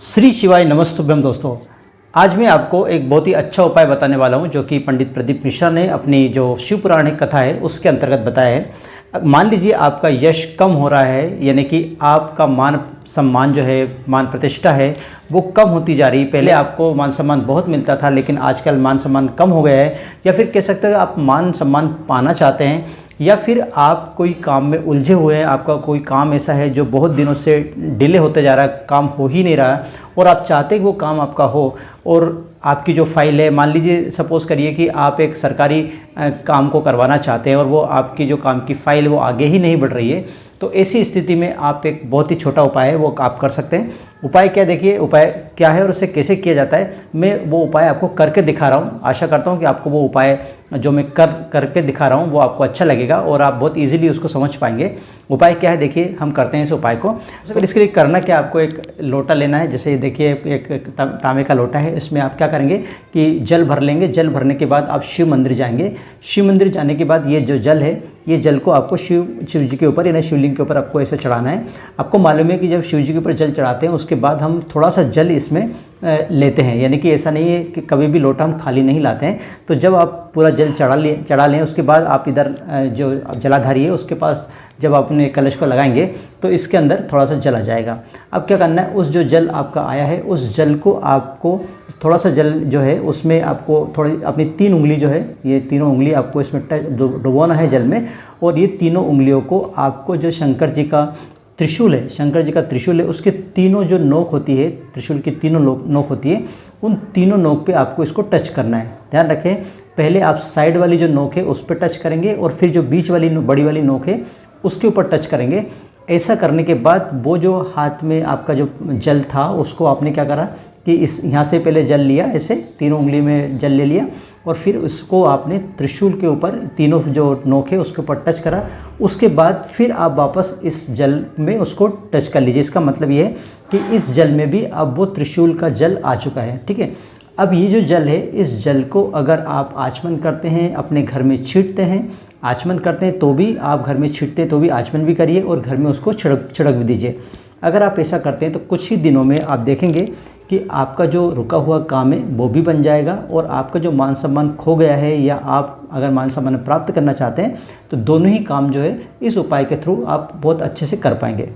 श्री शिवाय नमस्तुभ्यम दोस्तों। आज मैं आपको एक बहुत ही अच्छा उपाय बताने वाला हूं जो कि पंडित प्रदीप मिश्रा ने अपनी जो शिव पुराणिक कथा है उसके अंतर्गत बताया है। मान लीजिए आपका यश कम हो रहा है, यानी कि आपका मान सम्मान जो है, मान प्रतिष्ठा है वो कम होती जा रही है। पहले आपको मान सम्मान बहुत मिलता था लेकिन आजकल मान सम्मान कम हो गया है, या फिर कह सकते हैं आप मान सम्मान पाना चाहते हैं, या फिर आप कोई काम में उलझे हुए हैं, आपका कोई काम ऐसा है जो बहुत दिनों से डिले होते जा रहा है, काम हो ही नहीं रहा और आप चाहते हैं कि वो काम आपका हो। और आपकी जो फाइल है, मान लीजिए सपोज़ करिए कि आप एक सरकारी काम को करवाना चाहते हैं और वो आपकी जो काम की फ़ाइल वो आगे ही नहीं बढ़ रही है, तो ऐसी स्थिति में आप एक बहुत ही छोटा उपाय है वो आप कर सकते हैं। उपाय क्या, देखिए उपाय क्या है और उसे कैसे किया जाता है, मैं वो उपाय आपको करके दिखा रहा हूँ। आशा करता हूँ कि आपको वो उपाय जो मैं करके दिखा रहा हूँ वो आपको अच्छा लगेगा और आप बहुत इजीली उसको समझ पाएंगे। उपाय क्या है, देखिए हम करते हैं इस उपाय को। फिर इसके लिए करना क्या, आपको एक लोटा लेना है। जैसे देखिए एक तांबे का लोटा है, इसमें आप क्या करेंगे कि जल भर लेंगे। जल भरने के बाद आप शिव मंदिर जाएंगे। शिव मंदिर जाने के बाद ये जो जल है, ये जल को आपको शिव जी के ऊपर, यानी शिवलिंग के ऊपर आपको ऐसे चढ़ाना है। आपको मालूम है कि जब शिव जी के ऊपर जल चढ़ाते हैं उसके बाद हम थोड़ा सा जल इसमें लेते हैं, यानी कि ऐसा नहीं है कि कभी भी लोटा हम खाली नहीं लाते हैं। तो जब आप पूरा जल चढ़ा लें उसके बाद आप इधर जो जलाधारी है उसके पास जब आप अपने कलश को लगाएंगे तो इसके अंदर थोड़ा सा जल आ जाएगा। अब क्या करना है, उस जो जल आपका आया है उस जल को आपको थोड़ा सा जल जो है उसमें आपको थोड़ी अपनी 3 उंगली जो है, ये तीनों उंगली आपको इसमें डुबोना है जल में। और ये तीनों उंगलियों को आपको जो शंकर जी का त्रिशूल है, शंकर जी का त्रिशूल है, उसके तीनों जो नोक होती है, त्रिशूल की तीनों नोक होती है, उन तीनों नोक पे आपको इसको टच करना है। ध्यान रखें, पहले आप साइड वाली जो नोक है उस पर टच करेंगे और फिर जो बीच वाली बड़ी वाली नोक है उसके ऊपर टच करेंगे। ऐसा करने के बाद वो जो हाथ में आपका जो जल था उसको आपने क्या करा कि इस यहाँ से पहले जल लिया, ऐसे तीनों उंगली में जल ले लिया और फिर उसको आपने त्रिशूल के ऊपर तीनों जो नोक है उसके ऊपर टच करा। उसके बाद फिर आप वापस इस जल में उसको टच कर लीजिए। इसका मतलब ये है कि इस जल में भी अब वो त्रिशूल का जल आ चुका है। ठीक है, अब ये जो जल है, इस जल को अगर आप आचमन करते हैं, अपने घर में छींटते हैं, आचमन करते हैं तो भी आप घर में छींटते हैं तो भी आचमन भी करिए और घर में उसको छिड़क भी दीजिए। अगर आप ऐसा करते हैं तो कुछ ही दिनों में आप देखेंगे कि आपका जो रुका हुआ काम है वो भी बन जाएगा और आपका जो मान सम्मान खो गया है या आप अगर मान सम्मान प्राप्त करना चाहते हैं तो दोनों ही काम जो है इस उपाय के थ्रू आप बहुत अच्छे से कर पाएंगे।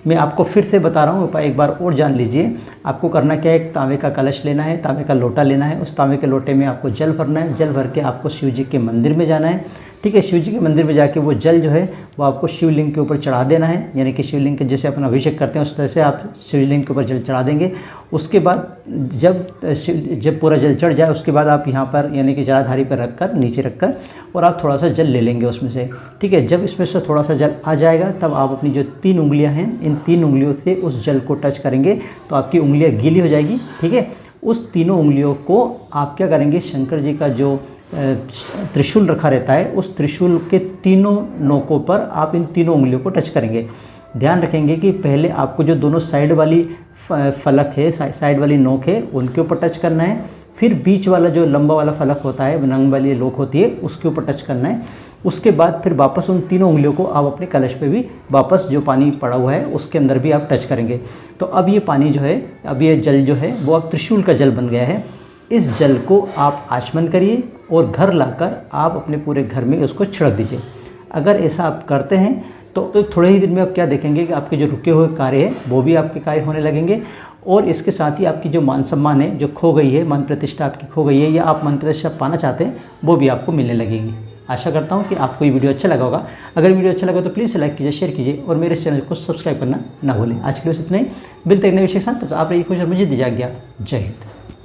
मैं आपको फिर से बता रहा हूँ उपाय, एक बार और जान लीजिए। आपको करना क्या है, एक तांबे का कलश लेना है, तांबे का लोटा लेना है। उस तांबे के लोटे में आपको जल भरना है। जल भर के आपको शिव जी के मंदिर में जाना है। ठीक है, शिव जी के मंदिर में जाके वो जल जो है वो आपको शिवलिंग के ऊपर चढ़ा देना है, यानी कि शिवलिंग के जैसे अपन अभिषेक करते हैं उस तरह से आप शिवलिंग के ऊपर जल चढ़ा देंगे। उसके बाद जब पूरा जल चढ़ जाए उसके बाद आप यहाँ पर यानी कि जलाधारी पर रखकर, नीचे रखकर और आप थोड़ा सा जल ले लेंगे उसमें से। ठीक है, जब इसमें से थोड़ा सा जल आ जाएगा तब आप अपनी जो 3 उंगलियाँ हैं, इन 3 उंगलियों से उस जल को टच करेंगे तो आपकी उंगलियाँ गीली हो जाएगी। ठीक है, उस तीनों उंगलियों को आप क्या करेंगे, शंकर जी का जो त्रिशूल रखा रहता है उस त्रिशूल के तीनों नोकों पर आप इन तीनों उंगलियों को टच करेंगे। ध्यान रखेंगे कि पहले आपको जो दोनों साइड वाली फलक है, साइड वाली नोक है, उनके ऊपर टच करना है। फिर बीच वाला जो लंबा वाला फलक होता है, नंग वाली नोक होती है, उसके ऊपर टच करना है। उसके बाद फिर वापस उन तीनों उंगलियों को आप अपने कलश पे भी वापस जो पानी पड़ा हुआ है उसके अंदर भी आप टच करेंगे। तो अब ये पानी जो है, अब ये जल जो है वो अब त्रिशूल का जल बन गया है। इस जल को आप आचमन करिए और घर लाकर आप अपने पूरे घर में उसको छिड़क दीजिए। अगर ऐसा आप करते हैं तो थोड़े ही दिन में आप क्या देखेंगे कि आपके जो रुके हुए कार्य है वो भी आपके कार्य होने लगेंगे और इसके साथ ही आपकी जो मान सम्मान है, जो खो गई है, मान प्रतिष्ठा आपकी खो गई है या आप मान प्रतिष्ठा पाना चाहते हैं वो भी आपको मिलने लगेगी। आशा करता हूँ कि आपको ये वीडियो अच्छा लगा होगा। अगर वीडियो अच्छा लगा तो प्लीज़ लाइक कीजिए, शेयर कीजिए और मेरे इस चैनल को सब्सक्राइब करना ना भूलें। आज के लिए बस इतना ही, मिलते हैं नए विषय के साथ। तो आप रहिए खुश और मुझे दीजिए आज्ञा। जय हिंद।